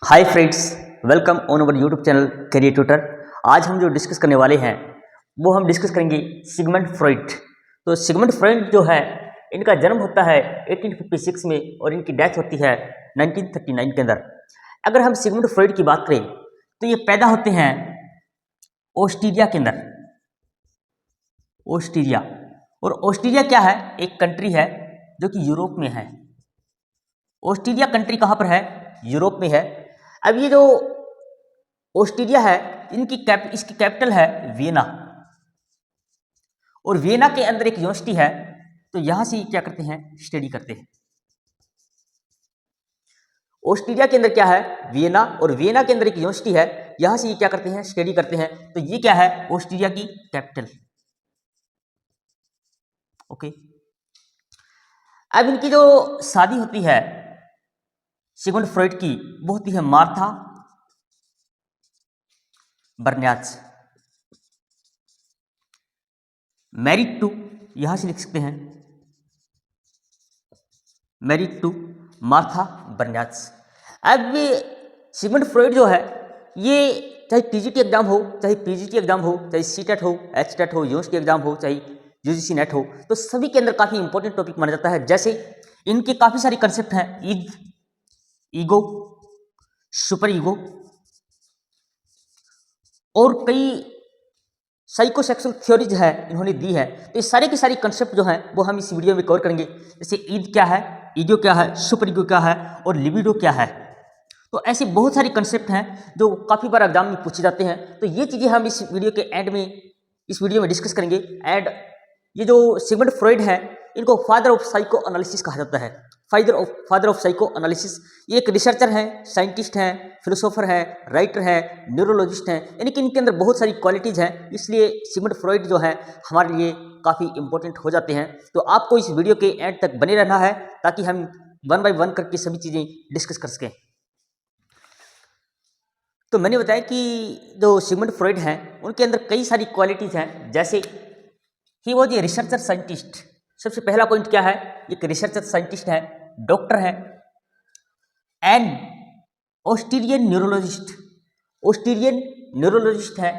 Hi friends, welcome on our YouTube channel career tutor. आज हम जो डिस्कस करने वाले हैं वो हम डिस्कस करेंगे सिगमंड फ्रॉइड। तो सिगमंड फ्रॉइड जो है, इनका जन्म होता है 1856 में और इनकी डेथ होती है 1939 के अंदर। अगर हम सिगमंड फ्रॉइड की बात करें तो ये पैदा होते हैं ऑस्ट्रेलिया के अंदर। ऑस्ट्रेलिया, और ऑस्ट्रेलिया क्या है? एक कंट्री है जो कि यूरोप में है। ऑस्ट्रेलिया कंट्री कहाँ पर है? यूरोप में है। अब ये जो ऑस्ट्रेलिया है, इसकी कैपिटल है वियना, और वियना के अंदर एक यूनिवर्सिटी है। तो यहां से क्या करते हैं? स्टडी करते हैं। ऑस्ट्रेलिया के अंदर क्या है? वियना, और वियना के अंदर एक यूनिवर्सिटी है। यहां से ये क्या करते हैं? स्टडी करते हैं। तो ये क्या है? ऑस्ट्रेलिया की कैपिटल। ओके। अब इनकी जो शादी होती है सिगमंड फ्रॉइड की, वो होती है मार्था बर्न्याज। मैरिड टू, यहां से लिख सकते हैं मैरिड टू मार्था बर्न्याज। अब ये सिगमंड फ्रॉइड जो है, ये चाहे टीजीटी एग्जाम हो, चाहे पीजीटी एग्जाम हो, चाहे सीटेट हो, एचटेट हो, यूनिवर्सिटी एग्जाम हो, चाहे यूजीसी नेट हो, तो सभी के अंदर काफी इंपॉर्टेंट टॉपिक माना जाता है। जैसे इनके काफी सारे कंसेप्ट हैं: ईद, ईगो, सुपर ईगो, और कई साइकोसेक्सुअल थ्योरीज है इन्होंने दी है। तो ये सारे के सारे कंसेप्ट जो हैं वो हम इस वीडियो में कवर करेंगे। जैसे ईद क्या है, ईगो क्या है, सुपर ईगो क्या है, और लिबिडो क्या है। तो ऐसे बहुत सारे कंसेप्ट हैं जो काफ़ी बार एग्जाम में पूछे जाते हैं। तो ये चीज़ें हम इस वीडियो के एंड में डिस्कस करेंगे। एंड ये जो सिगमंड फ्रॉइड है, इनको फादर ऑफ साइको एनालिसिस कहा जाता है। Father of psycho analysis. ये एक रिसर्चर हैं, साइंटिस्ट हैं, फिलोसोफर हैं, राइटर हैं, न्यूरोलॉजिस्ट हैं। यानी कि इनके अंदर बहुत सारी क्वालिटीज़ हैं, इसलिए सिगमंड फ्रॉइड जो है हमारे लिए काफ़ी इंपॉर्टेंट हो जाते हैं। तो आपको इस वीडियो के एंड तक बने रहना है ताकि हम वन बाय वन करके सभी चीज़ें डिस्कस कर सकें। तो मैंने बताया कि जो सिगमंड फ्रॉइड हैं उनके अंदर कई सारी क्वालिटीज़ हैं। जैसे he was a researcher scientist. सबसे पहला पॉइंट क्या है? एक रिसर्चर साइंटिस्ट है, डॉक्टर है, एंड ऑस्ट्रेलियन न्यूरोलॉजिस्ट है,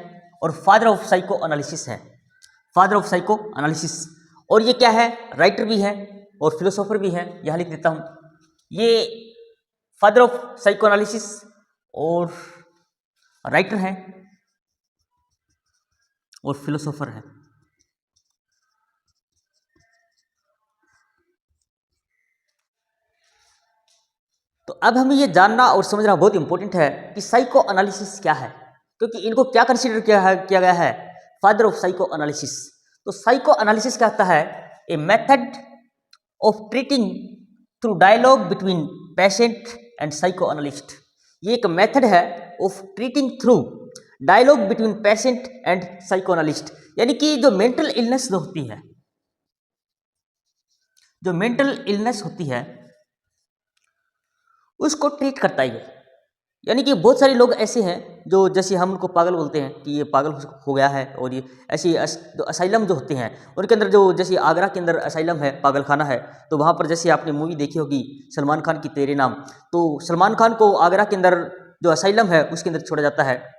और फादर ऑफ साइको एनालिसिस है। Father of psycho analysis. और ये क्या है? राइटर भी है और फिलोसोफर भी है। यहाँ लिख देता हूँ, ये फादर ऑफ साइको एनालिसिस और राइटर है और फिलोसोफर है। तो अब हमें ये जानना और समझना बहुत इंपॉर्टेंट है कि साइको एनालिसिस क्या है, क्योंकि इनको क्या कंसीडर किया गया है? Father of psychoanalysis. तो साइको एनालिसिस क्या होता है? A method of treating through dialogue between patient and psychoanalyst. ये एक मेथड है of treating through dialogue between patient and psychoanalyst. यानी कि जो मेंटल इलनेस होती है उसको ट्रीट करता है ये। यानी कि बहुत सारे लोग ऐसे हैं जो, जैसे हम उनको पागल बोलते हैं कि ये पागल हो गया है, और ये ऐसे जो असाइलम जो होते हैं उनके अंदर, जो जैसे आगरा के अंदर असाइलम है, पागल खाना है, तो वहाँ पर जैसे आपने मूवी देखी होगी सलमान खान की तेरे नाम, तो सलमान खान को आगरा के अंदर जो असाइलम है उसके अंदर छोड़ा जाता है।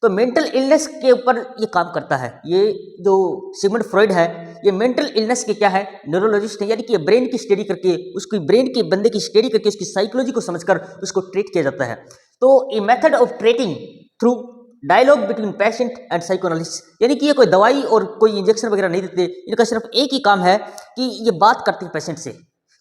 तो मेंटल इलनेस के ऊपर ये काम करता है। ये जो सिगमंड फ्रॉइड है, ये मेंटल इलनेस के क्या है? न्यूरोलॉजिस्ट है। यानी कि ब्रेन की स्टडी करके, उसकी ब्रेन के बंदे की स्टडी करके उसकी साइकोलॉजी को समझकर उसको ट्रीट किया जाता है। तो ये method of treating through dialogue between patient and psychoanalyst. यानी कि ये कोई दवाई और कोई इंजेक्शन वगैरह नहीं देते, इनका सिर्फ एक ही काम है कि ये बात करते हैं पेशेंट से,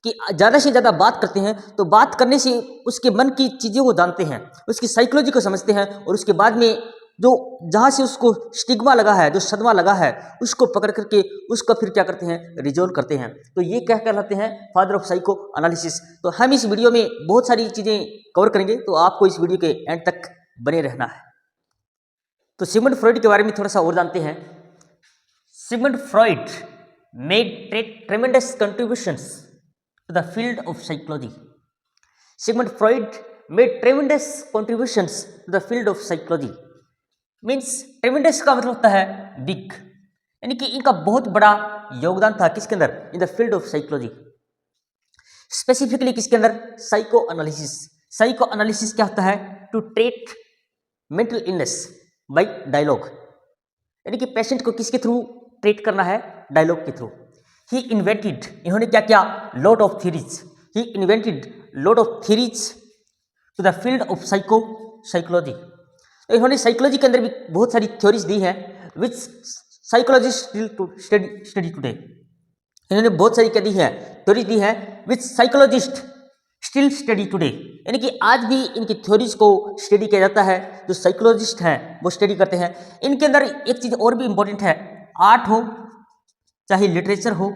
कि ज़्यादा से ज़्यादा बात करते हैं। तो बात करने से उसके मन की चीज़ों को जानते हैं, उसकी साइकोलॉजी को समझते हैं, और उसके बाद में जो जहाँ से उसको स्टिग्मा लगा है, जो सदमा लगा है, उसको पकड़ करके उसका फिर क्या करते हैं? रिजोल्व करते हैं। तो ये क्या कहलाते हैं? Father of psychoanalysis. तो हम इस वीडियो में बहुत सारी चीज़ें कवर करेंगे, तो आपको इस वीडियो के एंड तक बने रहना है। तो सिगमंड फ्रॉइड के बारे में थोड़ा सा और जानते हैं। Sigmund Freud made tremendous contributions to the field of psychology. Sigmund Freud made tremendous contributions to the field of psychology. Means tremendous का मतलब होता है बिग, यानी कि इनका बहुत बड़ा योगदान था किसके अंदर? In the field of psychology. Specifically किसके अंदर? Psychoanalysis. साइको एनालिसिस क्या होता है? To treat mental illness by dialogue, यानी कि पेशेंट को किसके थ्रू ट्रीट करना है? डायलॉग के थ्रू। ही इन्वेंटेड, इन्होंने क्या किया? Lot of theories, he invented lot of theories to the field of psychology. तो इन्होंने साइकोलॉजी के अंदर भी बहुत सारी थ्योरीज दी है विच साइकोलॉजिस्ट स्टडी टुडे। इन्होंने बहुत सारी क्या दी है? थ्योरीज दी है विच साइकोलॉजिस्ट स्टिल स्टडी टुडे, यानी कि आज भी इनकी थ्योरीज को स्टडी किया जाता है, जो साइकोलॉजिस्ट हैं वो स्टडी करते हैं। इनके अंदर एक चीज और भी इंपॉर्टेंट है, आर्ट हो चाहे लिटरेचर हो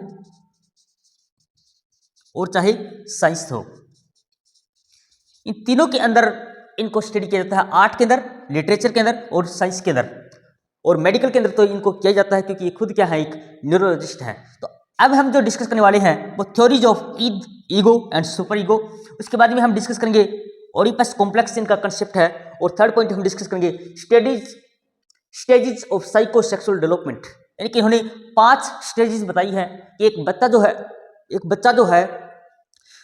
और चाहे साइंस हो, इन तीनों के अंदर इनको स्टडी किया जाता है, आर्ट के अंदर, लिटरेचर के अंदर और साइंस के अंदर, और मेडिकल के अंदर तो इनको किया जाता है क्योंकि ये खुद क्या है? एक न्यूरोलॉजिस्ट है। तो अब हम जो डिस्कस करने वाले हैं वो theories of ego and super ego. उसके बाद में हम डिस्कस करेंगे ओडिपस कॉम्प्लेक्स इनका कंसेप्ट है, और थर्ड पॉइंट हम डिस्कस करेंगे स्टेजेस ऑफ साइकोसेक्सुअल डेवलपमेंट, यानी कि इन्होंने 5 स्टेजेस बताई है कि एक बच्चा जो है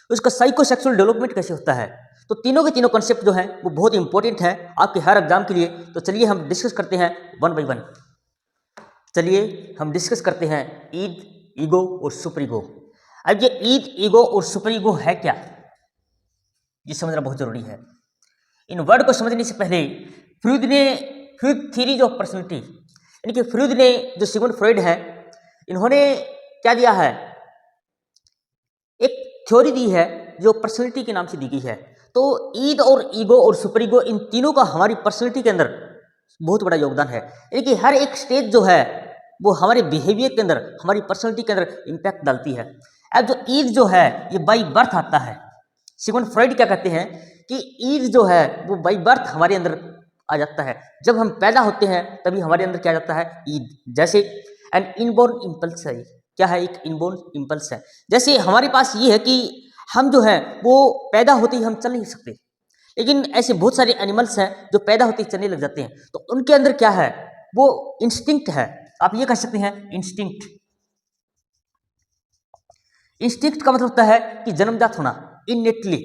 उसका साइकोसेक्सुअल डेवलपमेंट कैसे होता है। तो तीनों के तीनों कंसेप्ट जो हैं वो बहुत इंपॉर्टेंट है आपके हर एग्जाम के लिए। तो चलिए हम डिस्कस करते हैं वन बाय वन। चलिए हम डिस्कस करते हैं ईद, ईगो और सुपर ईगो। अब ये ईद, ईगो और सुपर ईगो है क्या, ये समझना बहुत जरूरी है। इन वर्ड को समझने से पहले फ्रूड थ्योरीज ऑफ पर्सनैलिटी, यानी कि फ्रूड ने, जो सिगमंड फ्रॉइड है, इन्होंने क्या दिया है? एक थ्योरी दी है जो पर्सनैलिटी के नाम से दी गई है। तो ईद और ईगो और सुपर ईगो, इन तीनों का हमारी पर्सनैलिटी के अंदर बहुत बड़ा योगदान है, यानी कि हर एक स्टेज जो है वो हमारे बिहेवियर के अंदर, हमारी पर्सनैलिटी के अंदर इम्पैक्ट डालती है। अब जो ईद जो है ये बाई बर्थ आता है। सिगमंड फ्रॉइड क्या कहते हैं कि ईद जो है वो बाई बर्थ हमारे अंदर आ जाता है, जब हम पैदा होते हैं तभी हमारे अंदर क्या जाता है? ईद। जैसे एन इनबोर्न इम्पल्स है, क्या है? एक इनबोर्न इम्पल्स है। जैसे हमारे पास ये है कि हम जो है वो पैदा होते ही हम चल नहीं सकते, लेकिन ऐसे बहुत सारे एनिमल्स हैं जो पैदा होते ही चलने लग जाते हैं। तो उनके अंदर क्या है? वो इंस्टिंक्ट है, आप ये कह सकते हैं इंस्टिंक्ट। इंस्टिंक्ट का मतलब होता है कि जन्मजात होना, इननेटली।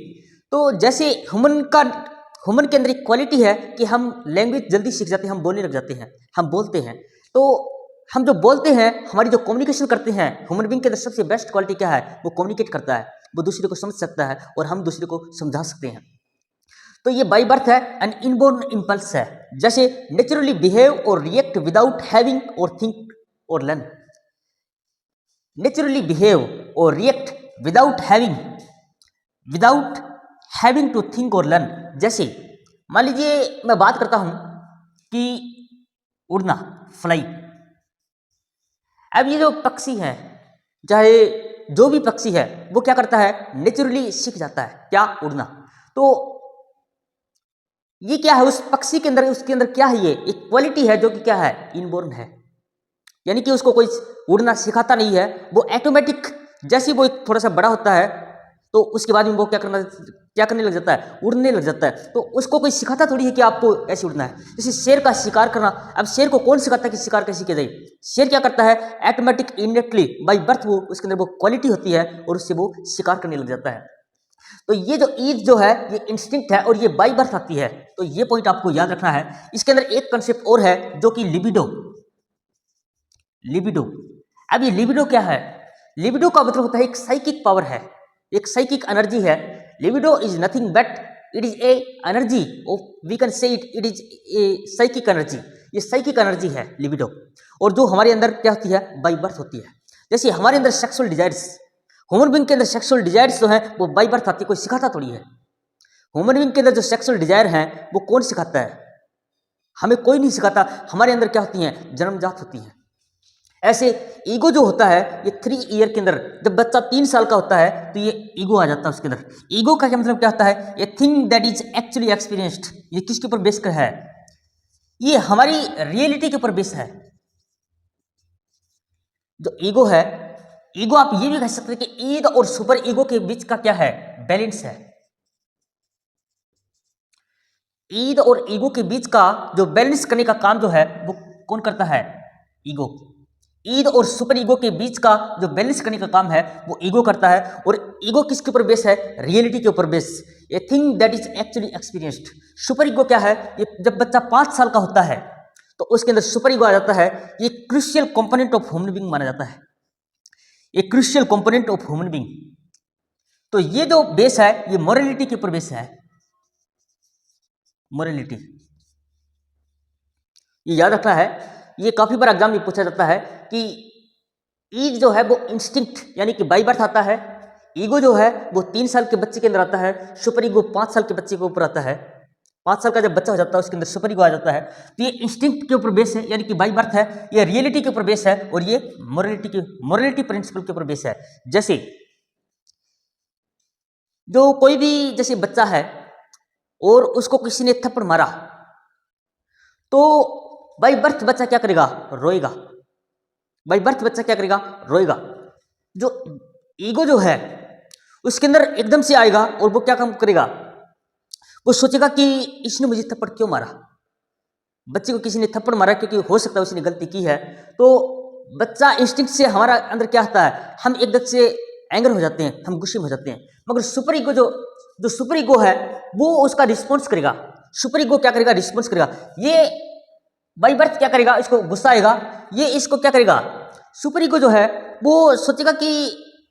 तो जैसे ह्यूमन के अंदर एक क्वालिटी है कि हम लैंग्वेज जल्दी सीख जाते हैं, हम बोलने लग जाते हैं, हम बोलते हैं। तो हम जो बोलते हैं, हमारी जो कम्युनिकेशन करते हैं, ह्यूमन बीइंग के अंदर सबसे बेस्ट क्वालिटी क्या है? वो कम्युनिकेट करता है, वो दूसरे को समझ सकता है और हम दूसरे को समझा सकते हैं। तो ये बाई बर्थ है, एन इनबोर्न इम्पल्स है। जैसे नेचुरली बिहेव और रिएक्ट विदाउट हैविंग और थिंक और लर्न। नेचुरली बिहेव और react without having to think और लर्न। जैसे मान लीजिए मैं बात करता हूं कि उड़ना, फ्लाई। अब ये जो पक्षी है, चाहे जो भी पक्षी है, वो क्या करता है? नेचुरली सीख जाता है क्या? उड़ना। तो ये क्या है उस पक्षी के अंदर? उसके अंदर क्या है? ये एक क्वालिटी है जो कि क्या है? इनबोर्न है, यानी कि उसको कोई उड़ना सिखाता नहीं है, वो ऑटोमेटिक, जैसे वो थोड़ा सा बड़ा होता है तो उसके बाद में वो क्या करने लग जाता है? उड़ने लग जाता है। तो उसको कोई सिखाता थोड़ी है कि आपको ऐसे उड़ना है। जैसे शेर का शिकार करना, अब शेर को कौन सिखाता है कि शिकार कैसे किया जाए? शेर क्या करता है? ऑटोमेटिक, इननेटली, बाई बर्थ वो उसके अंदर वो क्वालिटी होती है और उससे वो शिकार करने लग जाता है। तो ये जो ईद जो है ये इंस्टिंक्ट है और ये बाई बर्थ आती है। तो ये पॉइंट आपको याद रखना है। इसके अंदर एक कंसेप्ट और है जो कि लिबिडो। अब ये लिबिडो क्या है? लिबिडो का मतलब होता है एक साइकिक पावर है, एक साइकिक एनर्जी है। Libido is nothing but it is a energy of, we can say it is a psychic energy. ये साइकिक एनर्जी है लिबिडो, और जो हमारे अंदर क्या होती है? बाई बर्थ होती है। जैसे हमारे अंदर सेक्सुअल डिजायर्स, ह्यूमन बीइंग के अंदर सेक्सुअल डिजायर्स जो है वो बाई बर्थ आती है, कोई सिखाता थोड़ी है। ह्यूमन बीइंग के अंदर जो सेक्सुअल डिजायर है वो कौन सिखाता है? हमें कोई नहीं सिखाता, हमारे अंदर क्या होती है? जन्मजात होती है। ऐसे ईगो जो होता है ये 3 ईयर के अंदर, जब बच्चा 3 साल का होता है तो ये ईगो आ जाता है उसके अंदर। ईगो का क्या मतलब क्या होता है? ये thing that is actually experienced. ये किसके ऊपर बेस कर है? ये हमारी रियलिटी के ऊपर बेस है। जो ईगो है, ईगो आप ये भी कह सकते हैं कि ईद और सुपर ईगो के बीच का क्या है? बैलेंस है। ईद और ईगो के बीच का जो बैलेंस करने का काम जो है वो कौन करता है? ईगो। ईद और सुपर ईगो के बीच का जो बैलेंस करने का काम है वो ईगो करता है। और ईगो किसके ऊपर बेस है? रियलिटी के ऊपर base, a thing that is actually experienced. Super ego क्या है? ये जब बच्चा 5 साल का होता है तो उसके अंदर सुपर ईगो आ जाता है। ये crucial component of human being माना जाता है, ये crucial component of human being. तो ये जो बेस है ये मोरालिटी के ऊपर बेस है, मोरालिटी। ये याद रखना है, ये काफी बार एग्जाम में पूछा जाता है कि ईग जो है वो इंस्टिंक्ट यानी कि बाई बर्थ आता है, ईगो जो है वो 3 साल के बच्चे के अंदर आता है, सुपर ईगो 5 साल के बच्चे के ऊपर आता है। 5 साल का जब बच्चा हो जाता है उसके अंदर सुपर ईगो आ जाता है। तो ये इंस्टिंक्ट के ऊपर बेस है यानी कि बाई बर्थ है, ये रियलिटी के ऊपर बेस है और ये मोरालिटी प्रिंसिपल के ऊपर बेस है। जैसे जो कोई भी जैसे बच्चा है और उसको किसी ने थप्पड़ मारा तो बाई बर्थ बच्चा क्या करेगा? रोएगा। बाई बर्थ बच्चा क्या करेगा? रोएगा। जो ईगो जो है उसके अंदर एकदम से आएगा और वो क्या काम करेगा? वो सोचेगा कि इसने मुझे थप्पड़ क्यों मारा। बच्चे को किसी ने थप्पड़ मारा क्योंकि हो सकता है उसने गलती की है। तो बच्चा इंस्टिंक्ट से हमारा अंदर क्या आता है? हम एकदम से एंगर हो जाते हैं, हम गुस्से में हो जाते हैं। मगर सुपर ईगो जो सुपर ईगो है वो उसका रिस्पॉन्स करेगा। सुपर ईगो क्या करेगा? रिस्पॉन्स करेगा। ये बाई बर्थ क्या करेगा? इसको गुस्सा आएगा, ये इसको क्या करेगा? सुपर ईगो जो है वो सोचेगा कि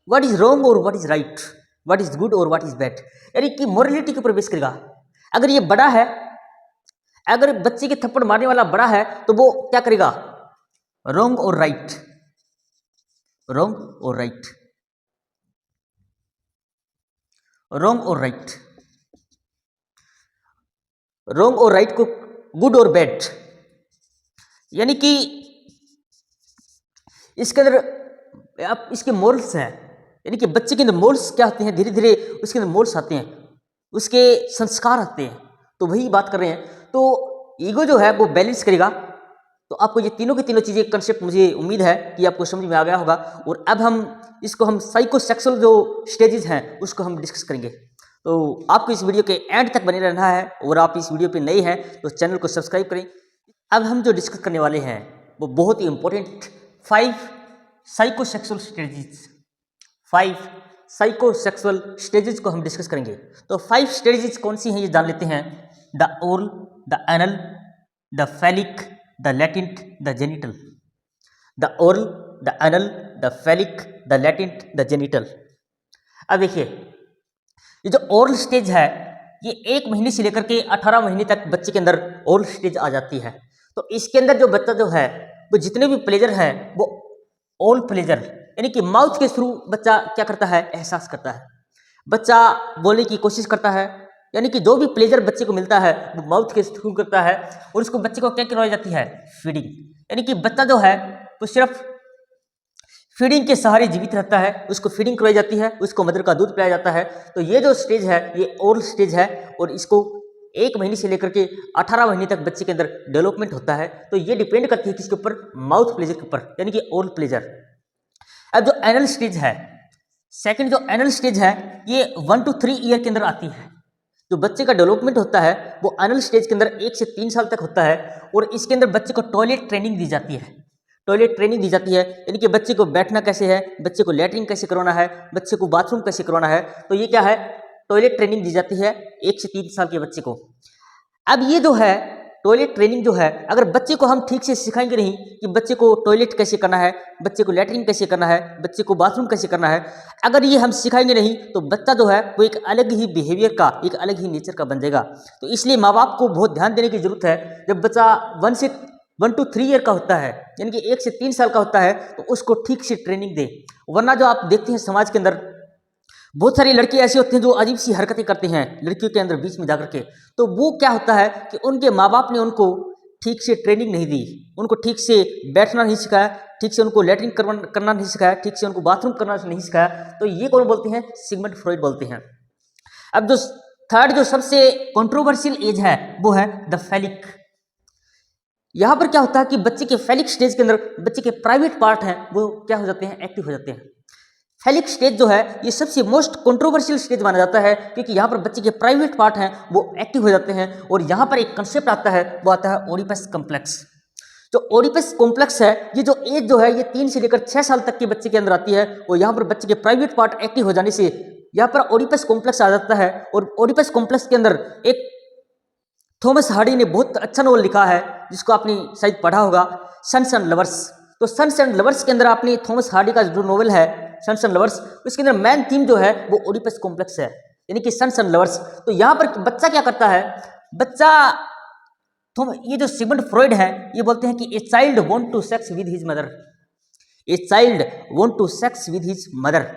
व्हाट इज रॉन्ग और what is right, what is good और व्हाट इज बैड, यानी कि मोरालिटी के ऊपर बेस करेगा। अगर ये बड़ा है, अगर बच्चे के थप्पड़ मारने वाला बड़ा है तो वो क्या करेगा? रॉन्ग और राइट, रॉन्ग और राइट, रॉन्ग और राइट, रॉन्ग और राइट को गुड और बैड, यानी कि इसके अंदर आप इसके मोरल्स हैं, यानी कि बच्चे के अंदर मोरल्स क्या होते हैं? धीरे धीरे उसके अंदर मोरल्स आते हैं, उसके संस्कार आते हैं। तो वही बात कर रहे हैं। तो ईगो जो है वो बैलेंस करेगा। तो आपको ये तीनों की तीनों चीजें कंसेप्ट मुझे उम्मीद है कि आपको समझ में आ गया होगा। और अब हम साइकोसेक्सुअल जो स्टेजेस हैं उसको हम डिस्कस करेंगे। तो आपको इस वीडियो के एंड तक बने रहना है और आप इस वीडियो पे नए हैं तो चैनल को सब्सक्राइब करें। अब हम जो डिस्कस करने वाले हैं वो बहुत ही important 5 psychosexual stages, 5 psychosexual stages को हम डिस्कस करेंगे। तो 5 स्टेजेस कौन सी हैं ये जान लेते हैं। The oral, the anal, the phallic, the latent, the genital. The oral, the anal, the phallic, the latent, the genital. अब देखिए ये जो ओरल स्टेज है ये 1 महीने से लेकर के 18 महीने तक बच्चे के अंदर ओरल स्टेज आ जाती है। तो इसके अंदर जो बच्चा जो है वो जितने भी प्लेजर है वो ऑल प्लेजर यानी कि माउथ के थ्रू बच्चा क्या करता है? एहसास करता है। बच्चा बोलने की कोशिश करता है, यानी कि जो भी प्लेजर बच्चे को मिलता है वो माउथ के थ्रू करता है। और उसको बच्चे को क्या करवाई जाती है? फीडिंग, यानी कि बच्चा जो है वो सिर्फ फीडिंग के सहारे जीवित रहता है, उसको फीडिंग करवाई जाती है, उसको मदर का दूध पिलाया जाता है। तो ये जो स्टेज है ये ओरल स्टेज है और इसको 1 महीने से लेकर के 18 महीने तक बच्चे के अंदर डेवलपमेंट होता है। तो ये डिपेंड करती है किसके ऊपर? माउथ प्लेजर के ऊपर, यानी कि ओरल प्लेजर। अब जो एनल स्टेज है, सेकंड जो एनल स्टेज है ये 1 to 3 ईयर के अंदर आती है। जो बच्चे का डेवलपमेंट होता है वो एनल स्टेज के अंदर 1 से 3 साल तक होता है और इसके अंदर बच्चे को टॉयलेट ट्रेनिंग दी जाती है। टॉयलेट ट्रेनिंग दी जाती है यानी कि बच्चे को बैठना कैसे है, बच्चे को लैट्रिन कैसे करवाना है, बच्चे को बाथरूम कैसे करवाना है। तो ये क्या है? टॉयलेट ट्रेनिंग दी जाती है 1 से 3 साल के बच्चे को। अब ये जो है टॉयलेट ट्रेनिंग जो है, अगर बच्चे को हम ठीक से सिखाएंगे नहीं कि बच्चे को टॉयलेट कैसे करना है, बच्चे को लैट्रिन कैसे करना है, बच्चे को बाथरूम कैसे करना है, अगर ये हम सिखाएंगे नहीं तो बच्चा जो है वो एक अलग ही बिहेवियर का, एक अलग ही नेचर का बन जाएगा। तो इसलिए माँ बाप को बहुत ध्यान देने की जरूरत है। जब बच्चा 1 to 3 ईयर का होता है यानी कि 1 से 3 साल का होता है तो उसको ठीक से ट्रेनिंग दे। वरना जो आप देखते हैं समाज के अंदर बहुत सारी लड़के ऐसे होते हैं जो अजीब सी हरकतें करते हैं लड़कियों के अंदर बीच में जाकर के। तो वो क्या होता है कि उनके माँ बाप ने उनको ठीक से ट्रेनिंग नहीं दी, उनको ठीक से बैठना नहीं सिखाया, ठीक से उनको लैट्रिन करना नहीं सिखाया, ठीक से उनको बाथरूम करना नहीं सिखाया। तो ये कौन बोलते हैं? सिगमंड फ्रॉइड बोलते हैं। अब जो थर्ड जो सबसे कंट्रोवर्शियल एज है वो है द फैलिक। यहां पर क्या होता है कि बच्चे के फैलिक स्टेज के अंदर बच्चे के प्राइवेट पार्ट हैं वो क्या हो जाते हैं? एक्टिव हो जाते हैं। फैलिक स्टेज जो है ये सबसे मोस्ट कंट्रोवर्शियल स्टेज माना जाता है क्योंकि यहाँ पर बच्चे के प्राइवेट पार्ट हैं वो एक्टिव हो जाते हैं। और यहाँ पर एक कंसेप्ट आता है वो आता है ओडिपस कॉम्प्लेक्स। जो ओडिपस कॉम्प्लेक्स है, ये जो एज जो है ये 3 से लेकर 6 साल तक के बच्चे के अंदर आती है और यहाँ पर बच्चे के प्राइवेट पार्ट एक्टिव हो जाने से यहाँ पर ओडिपस कॉम्प्लेक्स आ जाता है। और ओडिपस कॉम्प्लेक्स के अंदर एक थॉमस हार्डी ने बहुत अच्छा नॉवल लिखा है जिसको आपने शायद पढ़ा होगा, सन्स एंड लवर्स। तो सन्स एंड लवर्स के अंदर आपने थॉमस हार्डी का जो नॉवल है सन्स एंड लवर्स, उसके अंदर मेन थीम जो है वो ओडिपस कॉम्प्लेक्स है, यानी कि सन्स एंड लवर्स। तो यहाँ पर बच्चा क्या करता है, बच्चा ये जो सिगमंड फ्रॉइड है ये बोलते हैं कि a child want to sex with his mother, a child want to sex with his mother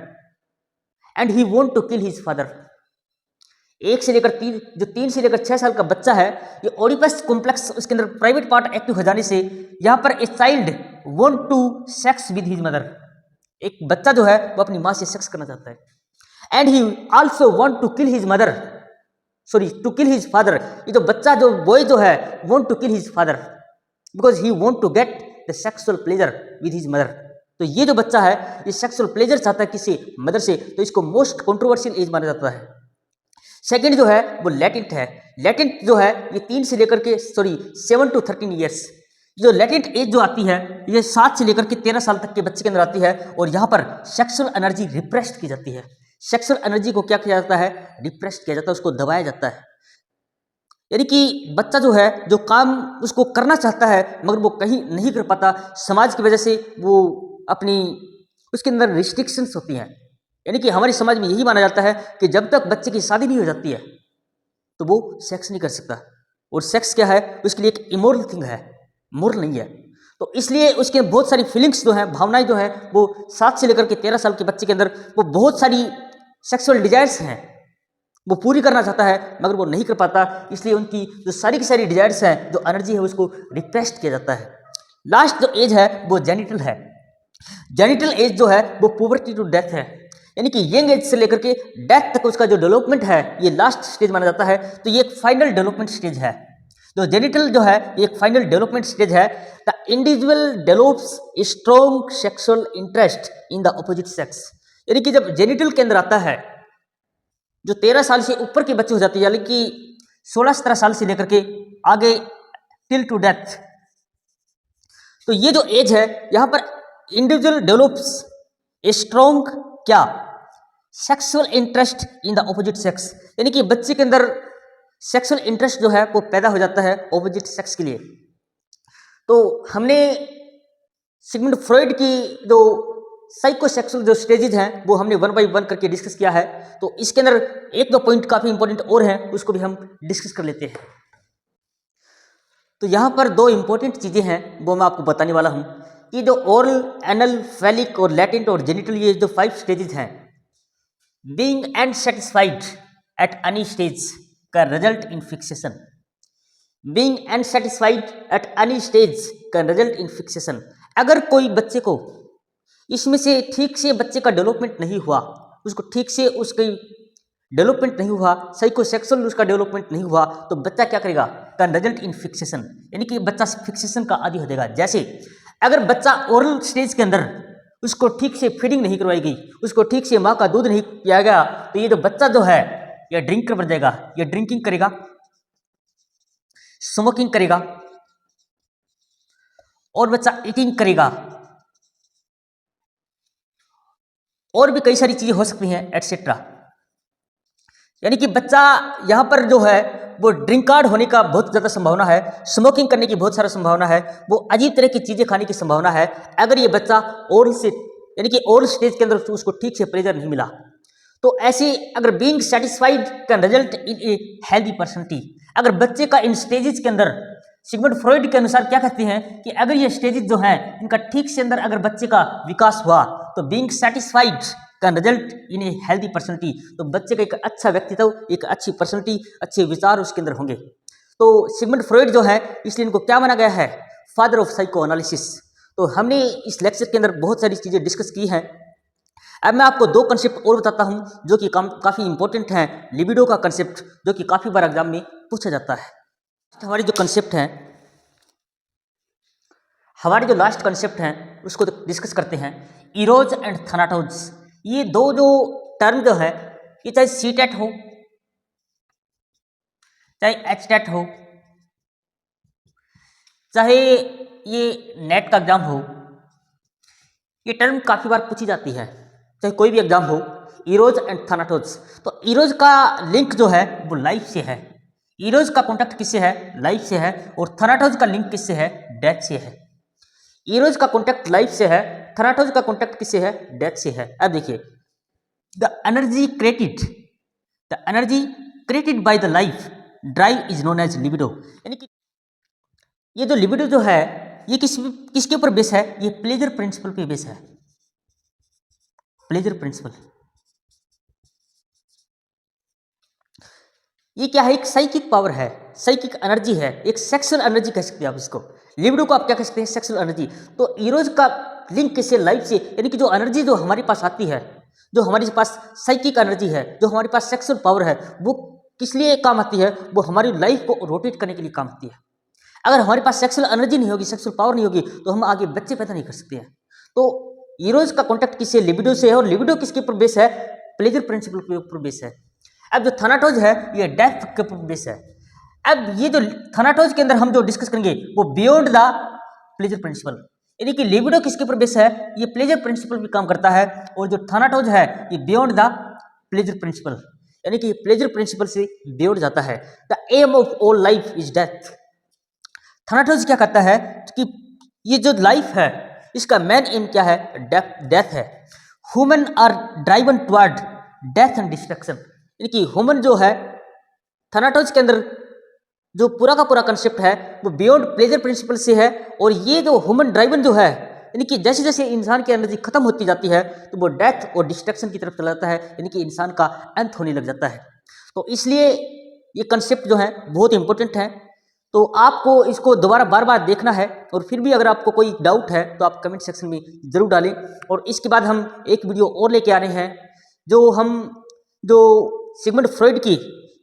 and he want to kill his father. 1 से लेकर 3, जो 3 से लेकर 6 साल का बच्चा है, ये ओडिपस कॉम्प्लेक्स उसके अंदर प्राइवेट पार्ट एक्टिव हो जाने से यहाँ पर a child want to sex with his mother, एक बच्चा जो है वो अपनी माँ से सेक्स करना चाहता है। And he also want to kill his mother, sorry to kill his father. ये जो बच्चा जो बॉय जो है want to kill his father because he want to get the sexual pleasure with his mother. तो ये जो बच्चा है ये सेक्सुअल प्लेजर चाहता है किसी मदर से, तो इसको मोस्ट कंट्रोवर्शियल एज माना जाता है। सेकंड जो है वो लैटेंट है। लैटेंट जो है ये 3 से लेकर के 7 to 13 ईयर्स। जो लैटेंट एज जो आती है ये 7 से लेकर के 13 साल तक के बच्चे के अंदर आती है और यहाँ पर सेक्सुअल एनर्जी रिप्रेस्ड की जाती है। सेक्सुअल एनर्जी को क्या किया जाता है, रिप्रेस्ड किया जाता है, उसको दबाया जाता है। यानी कि बच्चा जो है जो काम उसको करना चाहता है मगर वो कहीं नहीं कर पाता, समाज की वजह से वो अपनी उसके अंदर रिस्ट्रिक्शंस होती हैं। यानी कि हमारे समाज में यही माना जाता है कि जब तक बच्चे की शादी नहीं हो जाती है तो वो सेक्स नहीं कर सकता, और सेक्स क्या है उसके लिए एक इमोरल थिंग है, मोरल नहीं है। तो इसलिए उसके बहुत सारी फीलिंग्स जो हैं, भावनाएं जो हैं, वो 7 से लेकर के 13 साल के बच्चे के अंदर वो बहुत सारी सेक्सुअल डिजायर्स हैं वो पूरी करना चाहता है मगर वो नहीं कर पाता, इसलिए उनकी जो सारी की सारी डिजायर्स हैं, जो एनर्जी है उसको रिप्रेस्ड किया जाता है। लास्ट जो एज है वो जेनिटल है। जेनिटल एज जो है वो पुबर्टी टू डेथ है, यानी कि यंग एज से लेकर के डेथ तक उसका जो डेवलपमेंट है ये लास्ट स्टेज माना जाता है। तो ये एक फाइनल डेवलपमेंट स्टेज है। जो जेनिटल जो है ये एक फाइनल डेवलपमेंट स्टेज है। The individual develops strong sexual interest in the opposite sex, यानी कि जब जेनिटल के अंदर आता है जो 13 साल से ऊपर के बच्चे हो जाते हैं, यानी कि 16-17 साल से लेकर के आगे टिल टू डेथ, तो ये जो एज है यहाँ पर इंडिविजुअल डेवलप्स ए स्ट्रॉन्ग क्या sexual interest in the opposite sex, यानी कि बच्चे के अंदर सेक्सुअल इंटरेस्ट जो है वो पैदा हो जाता है ऑपोजिट सेक्स के लिए। तो हमने सिगमंड फ्रॉइड की जो साइकोसेक्सुअल जो स्टेजेज हैं वो हमने 1 by 1 करके डिस्कस किया है। तो इसके अंदर 1-2 पॉइंट काफी इंपॉर्टेंट और हैं, उसको भी हम डिस्कस कर लेते हैं। तो यहाँ पर 2 इंपॉर्टेंट चीजें हैं वो मैं आपको बताने वाला हूँ कि जो ओरल, एनल, फेलिक और लैटेंट और जेनिटल, ये जो 5 स्टेजेज हैं, being unsatisfied at any stage का result in fixation. Being unsatisfied at any stage का रिजल्ट इन फिक्सेशन। अगर कोई बच्चे को इसमें से ठीक से बच्चे का डेवलपमेंट नहीं हुआ, उसको ठीक से उसकी डेवलपमेंट नहीं हुआ, साइकोसेक्सुअल उसका डेवलपमेंट नहीं हुआ, तो बच्चा क्या करेगा, कैन रिजल्ट इन फिक्सेशन, यानी कि बच्चा फिक्सेशन का आदी हो जाएगा। जैसे अगर बच्चा ओरल स्टेज के अंदर उसको ठीक से फीडिंग नहीं करवाई गई, उसको ठीक से माँ का दूध नहीं पिया गया, तो ये जो बच्चा जो है ये ड्रिंकर बन जाएगा, ये ड्रिंकिंग करेगा, स्मोकिंग करेगा और बच्चा ईटिंग करेगा और भी कई सारी चीजें हो सकती हैं एटसेट्रा। यानी कि बच्चा यहाँ पर जो है वो ड्रिंकार्ड होने का बहुत ज़्यादा संभावना है, स्मोकिंग करने की बहुत सारा संभावना है, वो अजीब तरह की चीज़ें खाने की संभावना है अगर ये बच्चा ओरल से, यानी कि ओरल स्टेज के अंदर उसको ठीक से प्लेजर नहीं मिला। तो ऐसे अगर being satisfied can result in a healthy personality. अगर बच्चे का इन स्टेजेस के अंदर सिगमंड फ्रॉइड के अनुसार क्या कहते हैं कि अगर ये स्टेजेस जो हैं इनका ठीक से अंदर अगर बच्चे का विकास हुआ तो being satisfied can result in a healthy personality, तो बच्चे का एक अच्छा व्यक्तित्व, एक अच्छी पर्सनैलिटी, अच्छे विचार उसके अंदर होंगे। तो सिगमंड फ्रॉइड जो है इसलिए इनको क्या माना गया है, फादर ऑफ साइको एनालिसिस। तो हमने इस लेक्चर के अंदर बहुत सारी चीज़ें डिस्कस की हैं। अब मैं आपको 2 कंसेप्ट और बताता हूं जो कि काफ़ी इंपॉर्टेंट हैं। लिबिडो का कंसेप्ट जो कि काफ़ी बार एग्जाम में पूछा जाता है। हमारी जो कंसेप्ट हैं, हमारे जो लास्ट कंसेप्ट हैं उसको डिस्कस करते हैं, इरोज एंड थनाटोज। ये 2 जो टर्म जो है ये चाहे सीटेट हो चाहे एचटेट हो चाहे ये नेट का एग्जाम हो, ये टर्म काफ़ी बार पूछी जाती है, चाहे कोई भी एग्जाम हो, इरोज एंड थानाटोज। तो इरोज का लिंक जो है वो लाइफ से है, इरोज का कॉन्टेक्ट किससे है, लाइफ से है, और थानाटोज का लिंक किससे है, डेथ से है। इरोज का कॉन्टेक्ट लाइफ से है, थानाटोज का कॉन्टेक्ट किससे है, डेथ से है। अब देखिए, the energy created by the life drive is known as libido. यानी कि ये जो लिबिडो जो है ये किसके ऊपर बेस है, ये प्लेजर प्रिंसिपल पे बेस है, प्लेजर प्रिंसिपल। ये क्या है, एक साइकिक पावर है, साइकिक एनर्जी है, एक सेक्सुअल एनर्जी कह सकते हैं आप इसको। लिबिडो को आप क्या कह सकते हैं, सेक्सुअल एनर्जी। तो इरोज का लिंक किससे, लाइफ से। यानी कि जो एनर्जी जो हमारे पास आती है, जो हमारे पास साइकिक एनर्जी है, जो हमारे पास सेक्सुअल पावर है, वो किस लिए काम आती है, वो हमारी लाइफ को रोटेट करने के लिए काम आती है। अगर हमारे पास सेक्सुअल एनर्जी नहीं होगी, सेक्सुअल पावर नहीं होगी, तो हम आगे बच्चे पैदा नहीं कर सकते हैं। तो इरोज का कॉन्टेक्ट किससे, लिबिडो से है, और लिबिडो किसके ऊपर बेस है, प्लेजर प्रिंसिपल के ऊपर बेस है। अब जो थानाटोज है ये डेथ के ऊपर बेस है। अब ये जो थानाटोज के अंदर हम जो डिस्कस करेंगे वो बियॉन्ड द प्लेजर प्रिंसिपल, यानी कि लिबिडो किसके ऊपर बेस है, ये प्लेजर प्रिंसिपल भी काम करता है, और जो थानाटोज है ये बियॉन्ड द प्लेजर प्रिंसिपल, यानी कि प्लेजर प्रिंसिपल से बियॉन्ड जाता है। The aim of all life is death. Thanatos क्या कहता है कि ये जो लाइफ है इसका मेन एम क्या है, डेथ है। Human are driven toward death and destruction, यानी कि ह्यूमन जो है थानाटोज के अंदर जो पूरा का पूरा कंसेप्ट है वो बियॉन्ड प्लेजर प्रिंसिपल से है, और ये जो ह्यूमन ड्राइवन जो है, यानी कि जैसे जैसे इंसान की एनर्जी खत्म होती जाती है तो वो डेथ और डिस्ट्रक्शन की तरफ चला जाता है, यानी कि इंसान का अंत होने लग जाता है। तो इसलिए ये कंसेप्ट जो है बहुत इंपॉर्टेंट है। तो आपको इसको दोबारा बार बार देखना है, और फिर भी अगर आपको कोई डाउट है तो आप कमेंट सेक्शन में ज़रूर डालें। और इसके बाद हम एक वीडियो और लेके आ रहे हैं, जो सिगमंड फ्रॉइड की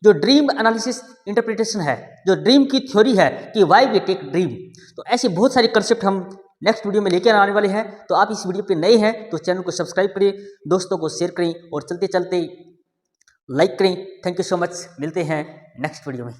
जो ड्रीम एनालिसिस इंटरप्रिटेशन है, जो ड्रीम की थ्योरी है कि वाई वी टेक ड्रीम, तो ऐसे बहुत सारे कंसेप्ट हम नेक्स्ट वीडियो में लेके आने वाले हैं। तो आप इस वीडियो पे नए हैं तो चैनल को सब्सक्राइब करें, दोस्तों को शेयर करें, और चलते चलते लाइक करें। थैंक यू सो मच, मिलते हैं नेक्स्ट वीडियो में।